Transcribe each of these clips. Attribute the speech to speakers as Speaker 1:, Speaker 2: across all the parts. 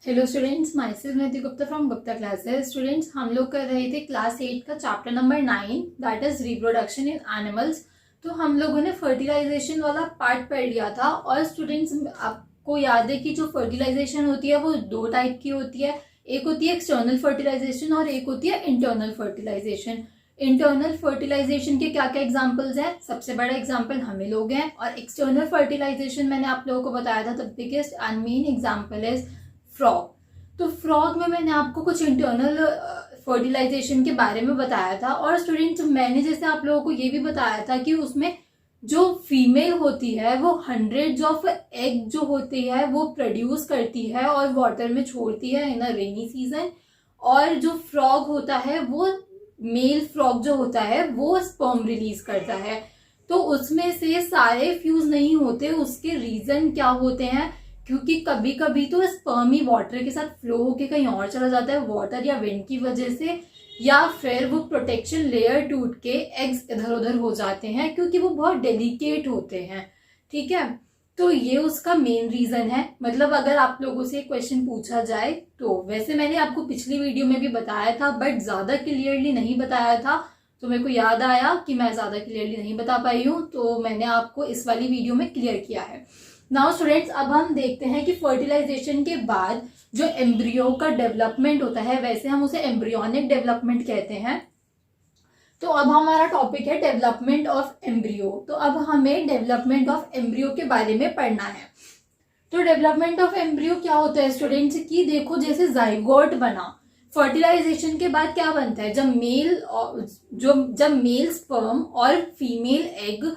Speaker 1: Hello students, my self Nidhi Gupta from Gupta classes. Students, हम लोग कर रहे थे क्लास 8 का chapter number 9 that is reproduction in animals. तो हम लोगों ने फर्टिलाइजेशन वाला पार्ट पढ़ लिया था। और स्टूडेंट्स, आपको याद है कि जो फर्टिलाइजेशन होती है वो दो टाइप की होती है। एक होती है एक्सटर्नल फर्टिलाइजेशन और एक होती है इंटरनल फर्टिलाइजेशन। इंटरनल फर्टिलाइजेशन के क्या क्या एग्जांपल्स हैं? सबसे बड़ा एग्जांपल हम ही लोग हैं। और एक्सटर्नल फर्टिलाइजेशन मैंने आप लोगों को बताया था, the biggest and main example is frog. तो फ्रॉग में मैंने आपको कुछ इंटरनल फर्टिलाइजेशन के बारे में बताया था। और स्टूडेंट्स, मैंने जैसे आप लोगों को ये भी बताया था कि उसमें जो फीमेल होती है वो 100 ऑफ एग जो होती है वो प्रोड्यूस करती है और वाटर में छोड़ती है इन अ रेनी सीजन। और जो फ्रॉग होता है वो मेल फ्रॉग जो होता है वो स्पर्म रिलीज करता है। तो उसमें से सारे फ्यूज नहीं होते। उसके रीजन क्या होते हैं? क्योंकि कभी कभी तो स्पर्म ही वाटर के साथ फ्लो होके कहीं और चला जाता है, वाटर या विंड की वजह से, या फिर वो प्रोटेक्शन लेयर टूट के एग्स इधर उधर हो जाते हैं क्योंकि वो बहुत डेलिकेट होते हैं। ठीक है, तो ये उसका मेन रीजन है। मतलब अगर आप लोगों से क्वेश्चन पूछा जाए तो वैसे मैंने आपको पिछली वीडियो में भी बताया था बट ज्यादा क्लियरली नहीं बताया था। तो मेरे को याद आया कि मैं ज्यादा क्लियरली नहीं बता पाई हूँ, तो मैंने आपको इस वाली वीडियो में क्लियर किया है। नाउ स्टूडेंट्स, अब हम देखते हैं कि फर्टिलाइजेशन के बाद जो एम्ब्रियो का डेवलपमेंट होता है, वैसे हम उसे एम्ब्रियोनिक डेवलपमेंट कहते हैं। तो अब हमारा टॉपिक है डेवलपमेंट ऑफ एम्ब्रियो। तो अब हमें डेवलपमेंट ऑफ एम्ब्रियो के बारे में पढ़ना है। तो डेवलपमेंट ऑफ एम्ब्रियो क्या होता है स्टूडेंट्स? की देखो, जैसे जाइगोट बना, फर्टिलाइजेशन के बाद क्या बनता है? जब मेल स्पर्म और फीमेल एग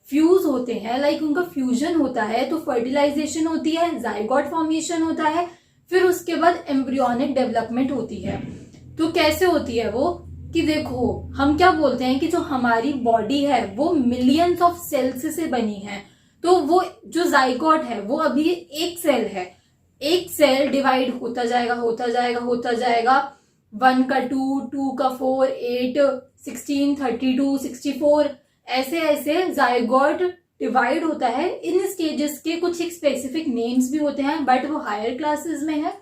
Speaker 1: फ्यूज होते हैं, लाइक उनका फ्यूजन होता है, तो फर्टिलाइजेशन होती है, जाइगोट फॉर्मेशन होता है, फिर उसके बाद एम्ब्रियोनिक डेवलपमेंट होती है। तो कैसे होती है वो? कि देखो, हम क्या बोलते हैं कि जो हमारी बॉडी है वो मिलियंस ऑफ सेल्स से बनी है। तो वो जो जाइगोट है वो अभी एक सेल है। एक सेल डिवाइड होता जाएगा होता जाएगा होता जाएगा, 1 का 2, 2 का 4, 8, 16, 32, 64, ऐसे ऐसे जाइगोट डिवाइड होता है। इन स्टेजेस के कुछ एक स्पेसिफिक नेम्स भी होते हैं बट वो हायर क्लासेस में है।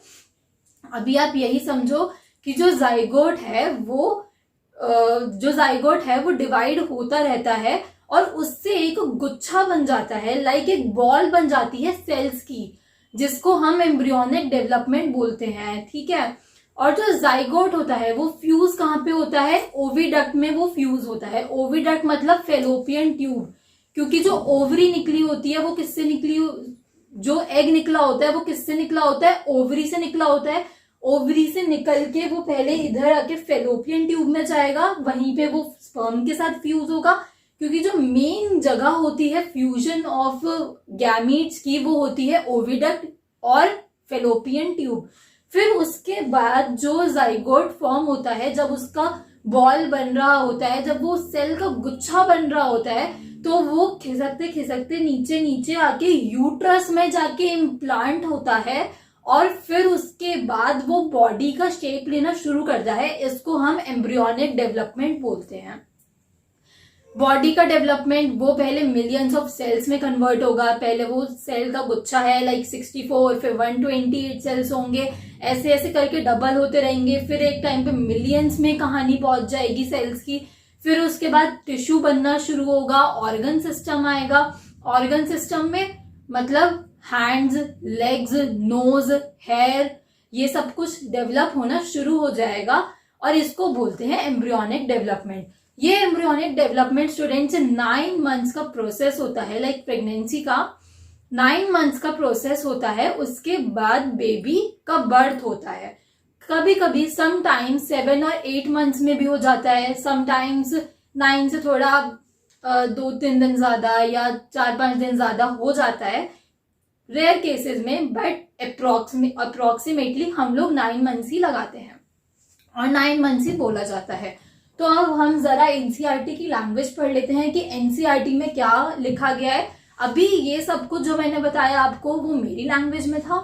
Speaker 1: अभी आप यही समझो कि जो जाइगोट है वो डिवाइड होता रहता है और उससे एक गुच्छा बन जाता है, लाइक एक बॉल बन जाती है सेल्स की, जिसको हम एम्ब्रियोनिक डेवलपमेंट बोलते हैं। ठीक है, और जो जाइगोट होता है वो फ्यूज कहाँ पे होता है? ओविडक्ट में वो फ्यूज होता है। ओविडक्ट मतलब फेलोपियन ट्यूब, क्योंकि जो ओवरी निकली होती है वो किससे निकली, जो एग निकला होता है वो किससे निकला होता है? ओवरी से निकला होता है। ओवरी से निकल के वो पहले इधर आके फेलोपियन ट्यूब में जाएगा, वहीं पे वो स्पर्म के साथ फ्यूज होगा, क्योंकि जो मेन जगह होती है फ्यूजन ऑफ गैमीट्स की वो होती है ओविडक्ट और फेलोपियन ट्यूब। फिर उसके बाद जो जाइगोट फॉर्म होता है, जब उसका बॉल बन रहा होता है, जब वो सेल का गुच्छा बन रहा होता है, तो वो खिसकते खिसकते नीचे नीचे आके यूट्रस में जाके इम्प्लांट होता है और फिर उसके बाद वो बॉडी का शेप लेना शुरू करता है। इसको हम एम्ब्रियोनिक डेवलपमेंट बोलते हैं। बॉडी का डेवलपमेंट वो पहले मिलियंस ऑफ सेल्स में कन्वर्ट होगा। पहले वो सेल का गुच्छा है, लाइक 64, फिर 128 सेल्स होंगे, ऐसे ऐसे करके डबल होते रहेंगे। फिर एक टाइम पे मिलियंस में कहानी पहुंच जाएगी सेल्स की। फिर उसके बाद टिश्यू बनना शुरू होगा, ऑर्गन सिस्टम आएगा। ऑर्गन सिस्टम में मतलब हैंड्स, लेग्स, नोज, हेयर, ये सब कुछ डेवलप होना शुरू हो जाएगा और इसको बोलते हैं एम्ब्रियोनिक डेवलपमेंट। ये एम्ब्रियोनिक डेवलपमेंट स्टूडेंट्स 9 मंथ्स का प्रोसेस होता है, लाइक प्रेगनेंसी का 9 मंथ्स का प्रोसेस होता है। उसके बाद बेबी का बर्थ होता है। कभी कभी समटाइम्स 7 और 8 मंथ्स में भी हो जाता है, समटाइम्स 9 से थोड़ा 2-3 दिन ज्यादा या 4-5 दिन ज्यादा हो जाता है, रेयर केसेस में, बट अप्रोक्सीमेटली हम लोग 9 मंथ्स ही लगाते हैं और 9 मंथ्स ही बोला जाता है। तो अब हम जरा एनसीईआरटी की लैंग्वेज पढ़ लेते हैं कि एनसीईआरटी में क्या लिखा गया है। अभी ये सब कुछ जो मैंने बताया आपको वो मेरी लैंग्वेज में था।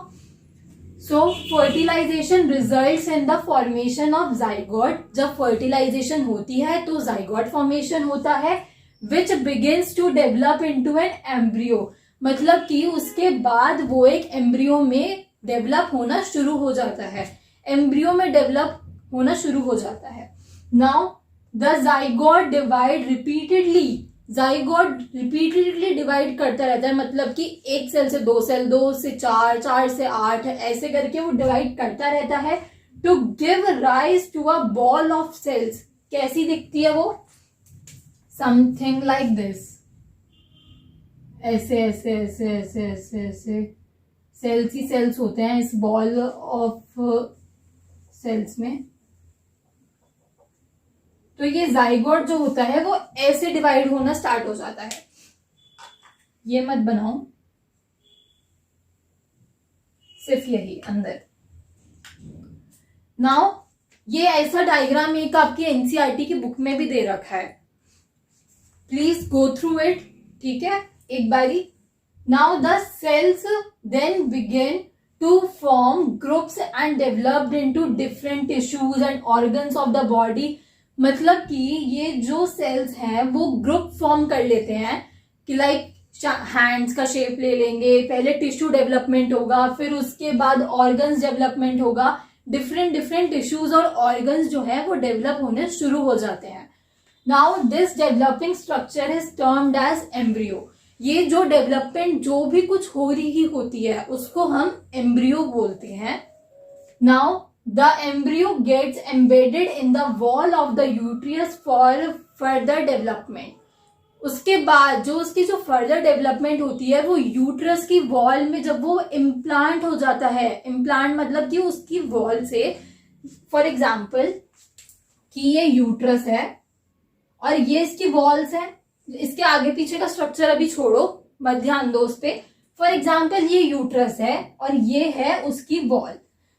Speaker 1: So fertilization results in the formation of zygote. जब फर्टिलाइजेशन होती है तो जाइगोट फॉर्मेशन होता है, which begins to develop into an embryo. मतलब कि उसके बाद वो एक एम्ब्रियो में डेवलप होना शुरू हो जाता है, एम्ब्रियो में डेवलप होना शुरू हो जाता है। Now the zygote divide repeatedly, zygote repeatedly divide करता रहता है, मतलब कि एक सेल से दो सेल, दो से चार, चार से आठ, ऐसे करके वो डिवाइड करता रहता है to give rise to a ball of cells. कैसी दिखती है वो? समथिंग लाइक दिस, ऐसे ऐसे ऐसे ऐसे ऐसे ऐसे सेल्स ही सेल्स होते हैं इस बॉल ऑफ सेल्स में। तो ये जाइगोट जो होता है वो ऐसे डिवाइड होना स्टार्ट हो जाता है। ये मत बनाओ, सिर्फ यही अंदर। नाउ ये ऐसा डायग्राम एक आपकी एनसीईआरटी की बुक में भी दे रखा है, प्लीज गो थ्रू इट, ठीक है, एक बारी। Now the cells then begin to form groups and developed into different tissues and organs of the body. मतलब कि ये जो सेल्स हैं वो ग्रुप फॉर्म कर लेते हैं कि लाइक हैंड्स का शेप ले लेंगे, पहले टिश्यू डेवलपमेंट होगा, फिर उसके बाद ऑर्गन्स डेवलपमेंट होगा, डिफरेंट डिफरेंट टिश्यूज और ऑर्गन्स जो है वो डेवलप होने शुरू हो जाते हैं। Now this developing structure is termed as embryo. ये जो डेवलपमेंट जो भी कुछ हो रही होती है उसको हम एम्ब्रियो बोलते हैं। Now the embryo gets embedded in the wall of the uterus for further development. उसके बाद जो उसकी जो फर्दर डेवलपमेंट होती है वो यूट्रस की वॉल में जब वो इम्प्लांट हो जाता है, इम्प्लांट मतलब कि उसकी वॉल से, फॉर एग्जाम्पल कि ये यूट्रस है और ये इसकी वॉल्स है, इसके आगे पीछे का स्ट्रक्चर अभी छोड़ो, मत ध्यान दो उस पे। फॉर एग्जाम्पल ये यूट्रस है और ये है उसकी वॉल,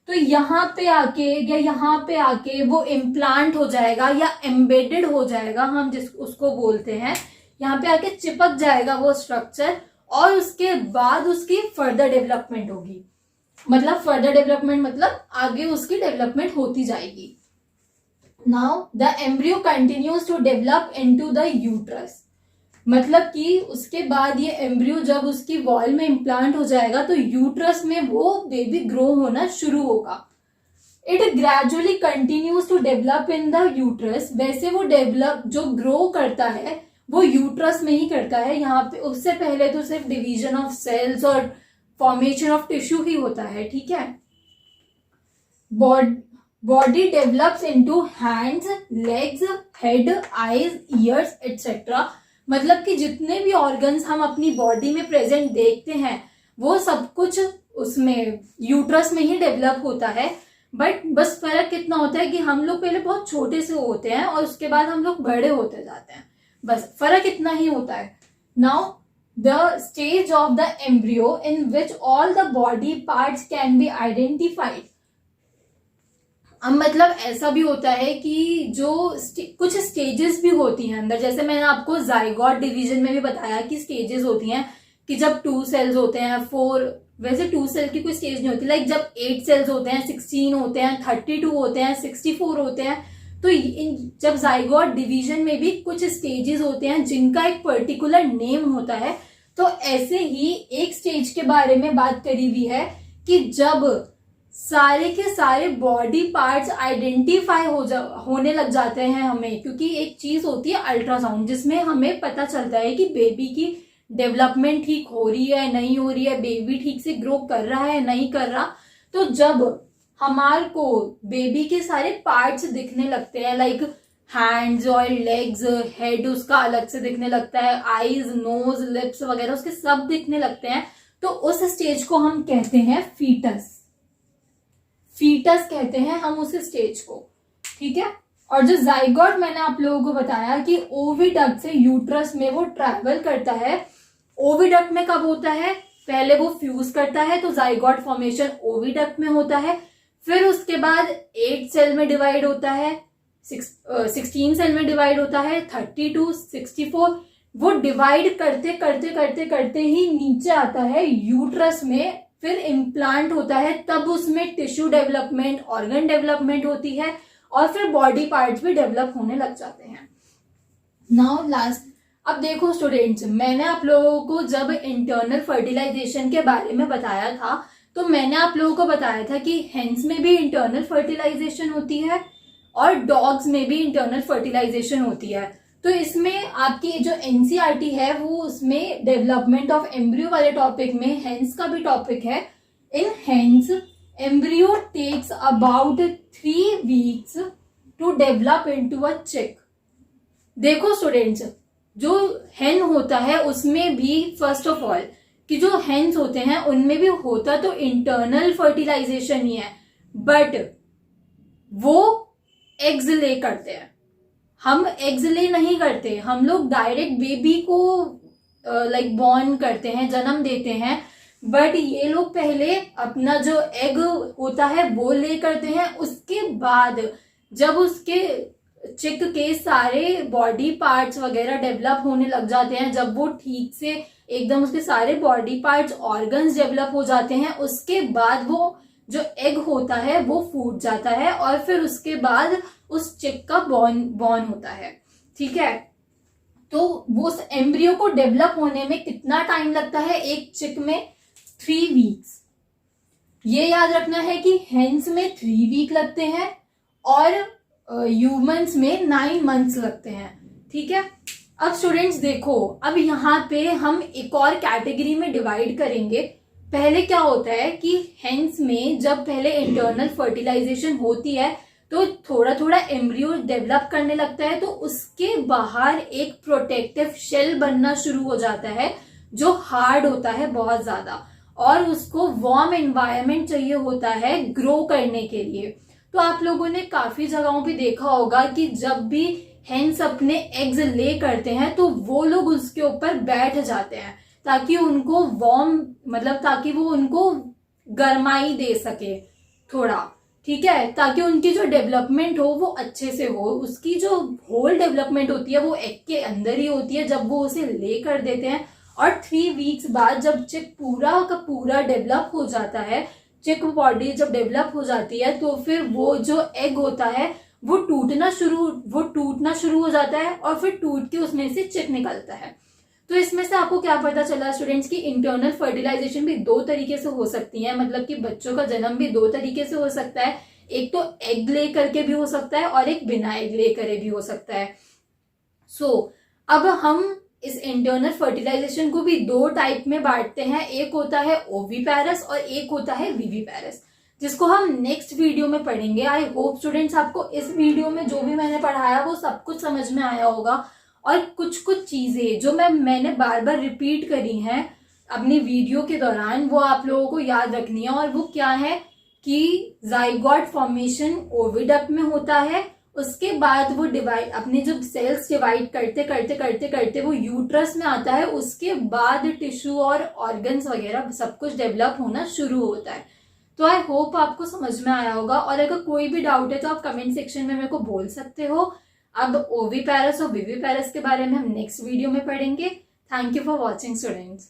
Speaker 1: तो यहाँ पे आके या यहाँ पे आके वो इम्प्लांट हो जाएगा या एम्बेडेड हो जाएगा, हम जिस उसको बोलते हैं, यहाँ पे आके चिपक जाएगा वो स्ट्रक्चर, और उसके बाद उसकी फर्दर डेवलपमेंट होगी। मतलब फर्दर डेवलपमेंट मतलब आगे उसकी डेवलपमेंट होती जाएगी। Now the embryo continues to develop into the uterus. मतलब कि उसके बाद ये एम्ब्रियो जब उसकी वॉल में इम्प्लांट हो जाएगा तो यूट्रस में वो बेबी ग्रो होना शुरू होगा। It gradually continues to develop in the uterus. वैसे वो डेवलप जो ग्रो करता है वो यूट्रस में ही करता है, यहाँ पे उससे पहले तो सिर्फ डिवीजन ऑफ सेल्स और फॉर्मेशन ऑफ टिश्यू ही होता है, ठीक है। Body develops into hands, legs, head, eyes, years etcetera. मतलब कि जितने भी ऑर्गन्स हम अपनी बॉडी में प्रेजेंट देखते हैं वो सब कुछ उसमें यूट्रस में ही डेवलप होता है। बट बस फर्क कितना होता है कि हम लोग पहले बहुत छोटे से होते हैं और उसके बाद हम लोग बड़े होते जाते हैं, बस फर्क इतना ही होता है। Now the stage of the embryo in which all the body parts can be identified. अब मतलब ऐसा भी होता है कि जो कुछ स्टेजेस भी होती हैं अंदर, जैसे मैंने आपको जाइगोट डिवीजन में भी बताया कि स्टेजेस होती हैं कि जब 2 सेल्स होते हैं, 4, वैसे 2 सेल की कोई स्टेज नहीं होती, लाइक जब 8 सेल्स होते हैं, 16 होते हैं, 32 होते हैं, 64 होते हैं, तो जब जाइगोट डिवीजन में भी कुछ स्टेजेस होते हैं जिनका एक पर्टिकुलर नेम होता है। तो ऐसे ही एक स्टेज के बारे में बात करी हुई है कि जब सारे के सारे बॉडी पार्ट्स आइडेंटिफाई होने लग जाते हैं हमें, क्योंकि एक चीज होती है अल्ट्रासाउंड जिसमें हमें पता चलता है कि बेबी की डेवलपमेंट ठीक हो रही है नहीं हो रही है, बेबी ठीक से ग्रो कर रहा है नहीं कर रहा। तो जब हमारे को बेबी के सारे पार्ट्स दिखने लगते हैं, लाइक हैंड्स और लेग्स, हेड उसका अलग से दिखने लगता है, आईज, नोज, लिप्स वगैरह उसके सब दिखने लगते हैं, तो उस स्टेज को हम कहते हैं फीटस। फीटस कहते हैं हम उस स्टेज को, ठीक है। और जो जाइगोट मैंने आप लोगों को बताया कि ओविडक्ट से यूट्रस में वो ट्रैवल करता है। ओविडक्ट में कब होता है? पहले वो फ्यूज करता है तो जाइगोट फॉर्मेशन ओविडक्ट में होता है, फिर उसके बाद 8 सेल में डिवाइड होता है, 16 सेल में डिवाइड होता है, 32, 64, वो डिवाइड करते करते करते करते ही नीचे आता है यूट्रस में, फिर इम्प्लांट होता है, तब उसमें टिश्यू डेवलपमेंट, ऑर्गन डेवलपमेंट होती है और फिर बॉडी पार्ट्स भी डेवलप होने लग जाते हैं। नाउ लास्ट, अब देखो स्टूडेंट्स, मैंने आप लोगों को जब इंटरनल फर्टिलाइजेशन के बारे में बताया था तो तो मैंने आप लोगों को बताया था कि हेंस में भी इंटरनल फर्टिलाइजेशन होती है और डॉग्स में भी इंटरनल फर्टिलाइजेशन होती है। तो इसमें आपकी जो एनसीईआरटी है वो उसमें डेवलपमेंट ऑफ एम्ब्रियो वाले टॉपिक में हेंस का भी टॉपिक है। In hens embryo takes about 3 weeks to develop into a chick. देखो स्टूडेंट्स, जो हेन होता है उसमें भी फर्स्ट ऑफ ऑल कि जो हेन्स होते हैं उनमें भी होता तो इंटरनल फर्टिलाइजेशन ही है, बट वो एग्स ले करते हैं। हम एग्स ले नहीं करते, हम लोग डायरेक्ट बेबी को लाइक बॉर्न करते हैं, जन्म देते हैं। बट ये लोग पहले अपना जो एग होता है वो ले करते हैं, उसके बाद जब उसके चिक के सारे बॉडी पार्ट्स वगैरह डेवलप होने लग जाते हैं, जब वो ठीक से एकदम उसके सारे बॉडी पार्ट्स ऑर्गन्स डेवलप हो जाते हैं, उसके बाद वो जो एग होता है वो फूट जाता है और फिर उसके बाद उस चिक का बॉर्न होता है। ठीक है, तो वो एम्ब्रियो को डेवलप होने में कितना टाइम लगता है? एक चिक में 3 वीक्स। ये याद रखना है कि हेंस में 3 वीक लगते हैं और ह्यूमंस में 9 मंथ्स लगते हैं। ठीक है, अब स्टूडेंट्स देखो, अब यहाँ पे हम एक और कैटेगरी में डिवाइड करेंगे। पहले क्या होता है कि हेंस में जब पहले इंटरनल फर्टिलाइजेशन होती है तो थोड़ा थोड़ा एम्ब्रियो डेवलप करने लगता है, तो उसके बाहर एक प्रोटेक्टिव शेल बनना शुरू हो जाता है जो हार्ड होता है बहुत ज्यादा, और उसको वार्म एनवायरनमेंट चाहिए होता है ग्रो करने के लिए। तो आप लोगों ने काफी जगहों पे देखा होगा कि जब भी हेंस अपने एग्स ले करते हैं तो वो लोग उसके ऊपर बैठ जाते हैं ताकि उनको वार्म, मतलब ताकि वो उनको गर्माई दे सके थोड़ा। ठीक है, ताकि उनकी जो डेवलपमेंट हो वो अच्छे से हो। उसकी जो होल डेवलपमेंट होती है वो एग के अंदर ही होती है जब वो उसे ले कर देते हैं। और 3 वीक्स बाद जब चिक पूरा का पूरा डेवलप हो जाता है, चिक बॉडी जब डेवलप हो जाती है, तो फिर वो जो एग होता है वो टूटना शुरू हो जाता है और फिर टूट के उसमें से चिक निकलता है। तो इसमें से आपको क्या पता चला स्टूडेंट्स की इंटरनल फर्टिलाइजेशन भी 2 तरीके से हो सकती है, मतलब कि बच्चों का जन्म भी 2 तरीके से हो सकता है। एक तो एग ले करके भी हो सकता है और एक बिना एग ले करे भी हो सकता है। अब हम इस इंटरनल फर्टिलाइजेशन को भी 2 टाइप में बांटते हैं। एक होता है ओविपेरस और एक होता है विविपेरस, जिसको हम नेक्स्ट वीडियो में पढ़ेंगे। आई होप स्टूडेंट्स आपको इस वीडियो में जो भी मैंने पढ़ाया वो सब कुछ समझ में आया होगा, और कुछ चीजें जो मैंने बार बार रिपीट करी हैं अपनी वीडियो के दौरान वो आप लोगों को याद रखनी है। और वो क्या है कि जाइगोट फॉर्मेशन ओविडक्ट में होता है, उसके बाद वो डिवाइड अपने जो सेल्स डिवाइड करते करते करते करते वो यूट्रस में आता है, उसके बाद टिश्यू और ऑर्गन्स वगैरह सब कुछ डेवलप होना शुरू होता है। तो आई होप आपको समझ में आया होगा, और अगर कोई भी डाउट है तो आप कमेंट सेक्शन में मेरे को बोल सकते हो। अब ओविपेरस और विविपेरस के बारे में हम नेक्स्ट वीडियो में पढ़ेंगे। Thank you for watching students.